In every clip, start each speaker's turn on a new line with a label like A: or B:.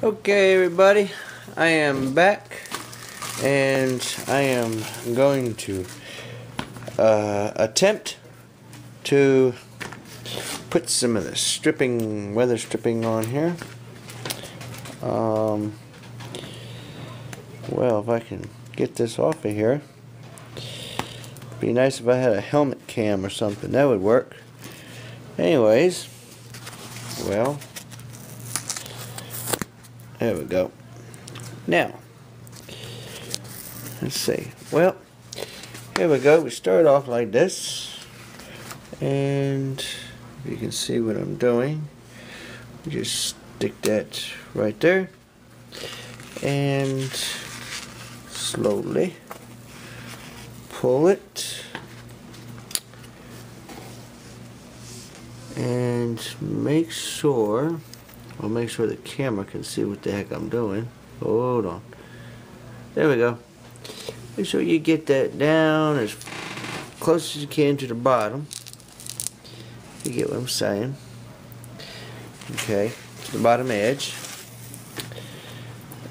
A: Okay, everybody, I am back, and I am going to attempt to put some of the weather stripping on here. Well, if I can get this off of here, it'd be nice if I had a helmet cam or something. That would work. Anyways, well, there we go. Now, let's see. Well, here we go. We start off like this, and you can see what I'm doing. Just stick that right there, and slowly pull it, and make sure the camera can see what the heck I'm doing. Hold on. There we go. Make sure you get that down as close as you can to the bottom. You get what I'm saying. Okay, to the bottom edge.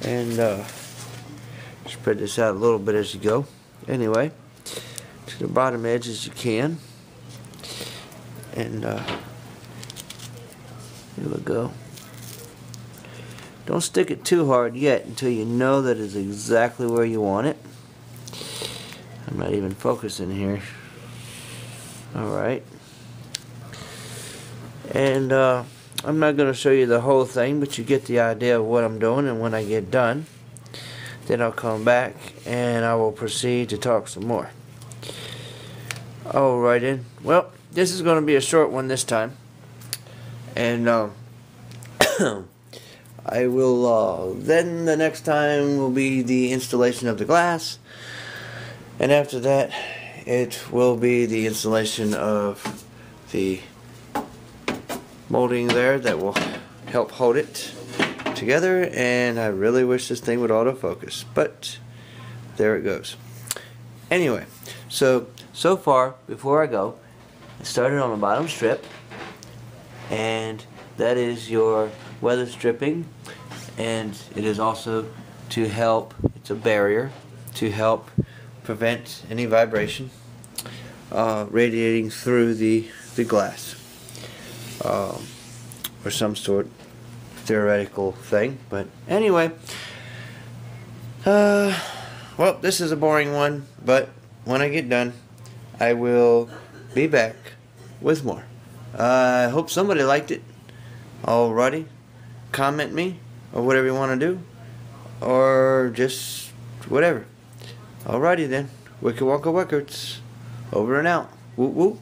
A: And spread this out a little bit as you go. Anyway, to the bottom edge as you can. And here we go. Don't stick it too hard yet until you know that it's exactly where you want it. I'm not even focusing here. Alright. And I'm not going to show you the whole thing, but you get the idea of what I'm doing, and when I get done, then I'll come back and I will proceed to talk some more. Alright then. Well, this is going to be a short one this time. And I will, then the next time will be the installation of the glass, and after that it will be the installation of the molding there that will help hold it together. And I really wish this thing would autofocus, but there it goes. Anyway, so far, before I go, I started on the bottom strip, and that is your weather stripping, and it is also to help, it's a barrier to help prevent any vibration radiating through the glass, or some sort of theoretical thing. But anyway, well, this is a boring one, but when I get done I will be back with more. I hope somebody liked it. Alrighty, comment me or whatever you want to do, or just whatever. Alrighty then, Wicked Wonka Records, over and out. Whoop whoop.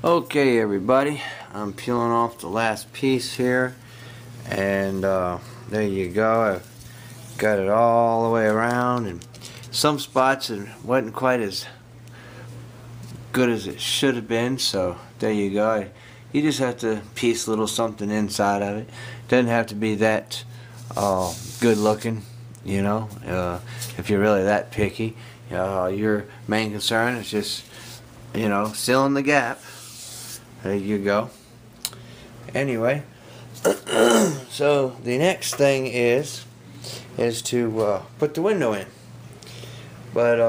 A: Okay, everybody, I'm peeling off the last piece here, and there you go. I've got it all the way around, and some spots it wasn't quite as good as it should have been, so there you go. You just have to piece a little something inside of it. Doesn't have to be that good looking, you know. If you're really that picky, your main concern is just, you know, filling the gap. There you go. Anyway, so the next thing is to put the window in. But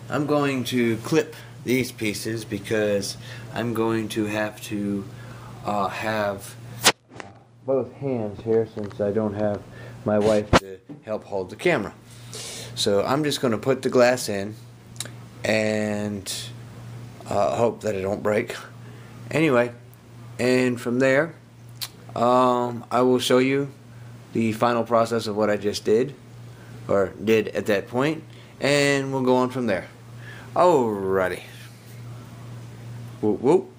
A: I'm going to clip these pieces because I'm going to have to have both hands here, since I don't have my wife to help hold the camera. So I'm just going to put the glass in and hope that it don't break. Anyway, and from there I will show you the final process of what I just did, or did at that point, and we'll go on from there. Alrighty. Whoop whoop.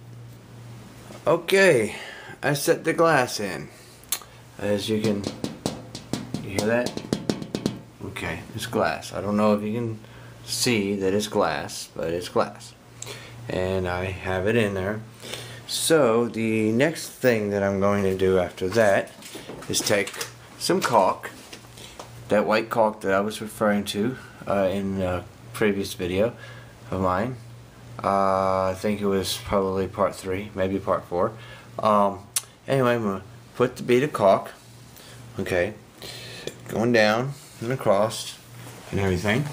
A: Okay, I set the glass in. As you can, you hear that? Okay, it's glass. I don't know if you can see that it's glass, but it's glass. And I have it in there. So the next thing that I'm going to do after that is take some caulk, that white caulk that I was referring to in a previous video of mine. I think it was probably part 3, maybe part 4. Anyway, I'm going to put the bead of caulk Okay, going down and across and everything.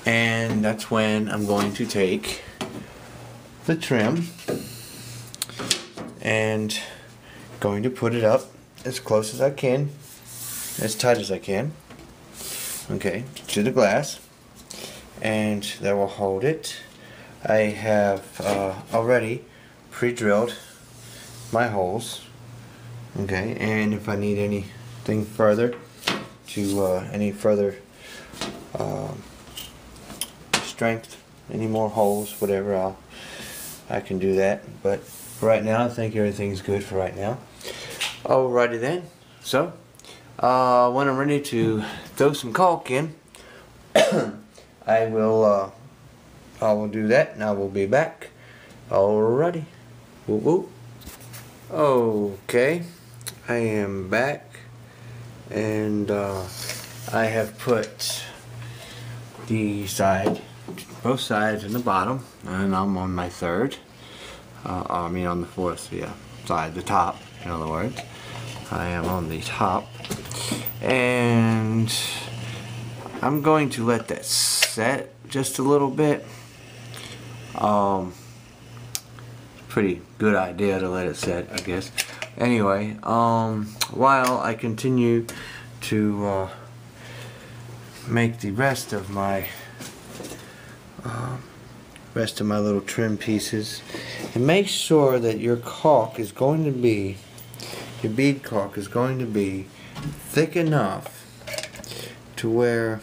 A: And that's when I'm going to take the trim and going to put it up as close as I can, as tight as I can, okay, to the glass, and that will hold it. I have already pre-drilled my holes, okay, and if I need anything further to any further strength, any more holes, whatever, I can do that. But for right now, I think everything's good for right now. Alrighty then. So when I'm ready to throw some caulk in, I will do that, and I will be back. Alrighty. Whoop whoop. Okay, I am back, and I have put the both sides in the bottom, and I'm on my third. I mean on the fourth, yeah, side, the top, in other words. I am on the top, and I'm going to let that set just a little bit. Pretty good idea to let it set, I guess. Anyway, while I continue to make the rest of my little trim pieces, and make sure that your caulk is going to be, your bead caulk is going to be thick enough to where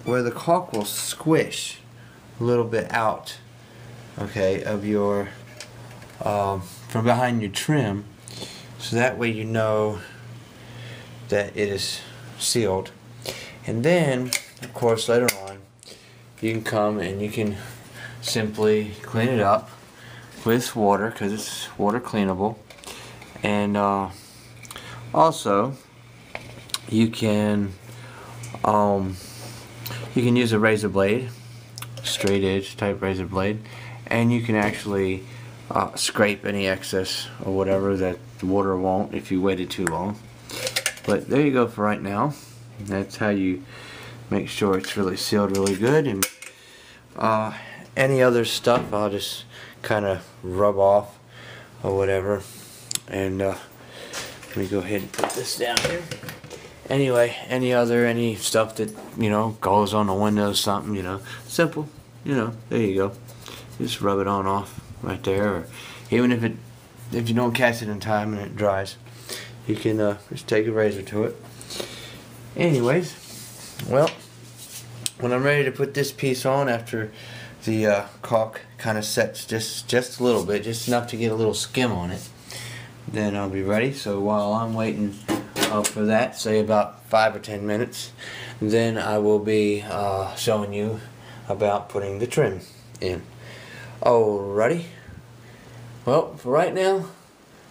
A: the caulk will squish a little bit out, okay, of your from behind your trim, so that way you know that it is sealed. And then of course later on you can come and you can simply clean it up with water, because it's water cleanable. And also you can use a razor blade, straight edge type razor blade, and you can actually scrape any excess or whatever that the water won't if you waited too long. But there you go for right now. That's how you make sure it's really sealed really good. And any other stuff I'll just kind of rub off or whatever. And let me go ahead and put this down here. Anyway, any stuff that, you know, goes on the window, something, you know, simple, you know, there you go. Just rub it on off right there. Or even if you don't catch it in time and it dries, you can just take a razor to it. Anyways, well, when I'm ready to put this piece on, after the caulk kind of sets just a little bit, just enough to get a little skim on it, then I'll be ready. So while I'm waiting for that, say about 5 or 10 minutes, then I will be showing you about putting the trim in. Alrighty. Well, for right now,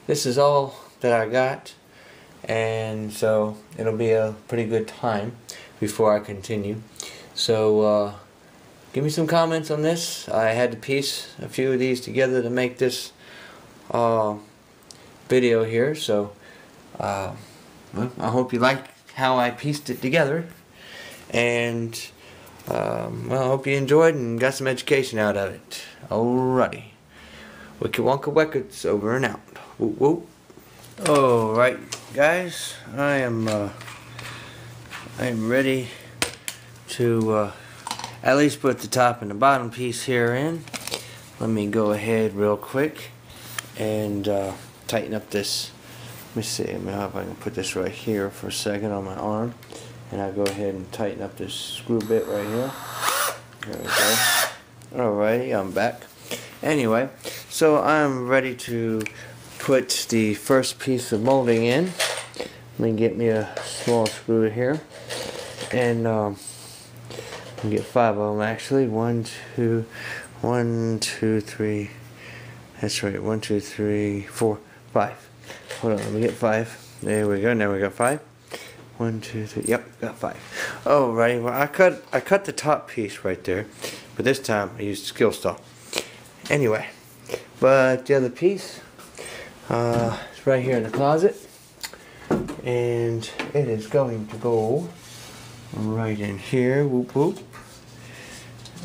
A: this is all that I got, and so it'll be a pretty good time before I continue. So give me some comments on this. I had to piece a few of these together to make this video here, so well, I hope you like how I pieced it together, and well, I hope you enjoyed and got some education out of it. Alrighty. Wicka Wonka Records over and out. Whoop whoop. Alright guys, I am ready to at least put the top and the bottom piece here in. Let me go ahead real quick and tighten up this. Let me see, if I can put this right here for a second on my arm, and I'll go ahead and tighten up this screw bit right here. There we go. Alrighty, I'm back. Anyway, so I'm ready to put the first piece of molding in. Let me get me a small screw here, and let me get 5 of them actually. 1, 2, 3. That's right. 1, 2, 3, 4, 5. Hold on, let me get 5. There we go. Now we got 5. 1, 2, 3. Yep, got 5. Alrighty. Well, I cut the top piece right there, but this time I used skill saw. Anyway, but the other piece is right here in the closet, and it is going to go right in here. Whoop whoop.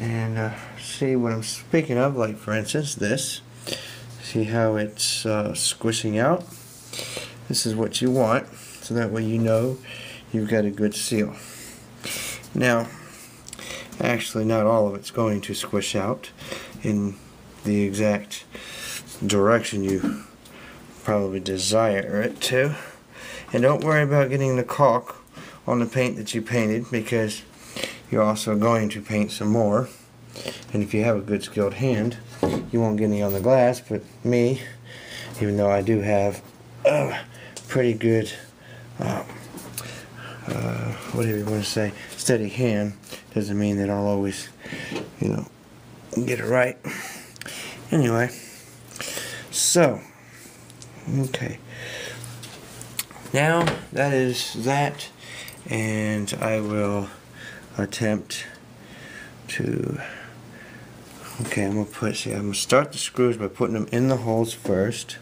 A: And see what I'm speaking of, like for instance this. See how it's squishing out? This is what you want, so that way you know you've got a good seal. Now, actually not all of it's going to squish out in the exact direction you probably desire it to. And don't worry about getting the caulk on the paint that you painted, because you're also going to paint some more. And if you have a good skilled hand, you won't get any on the glass. But me, even though I do have a pretty good whatever you want to say, steady hand, doesn't mean that I'll always, you know, get it right. Anyway, so okay, now that is that, and I will attempt to, okay, I'm gonna start the screws by putting them in the holes first.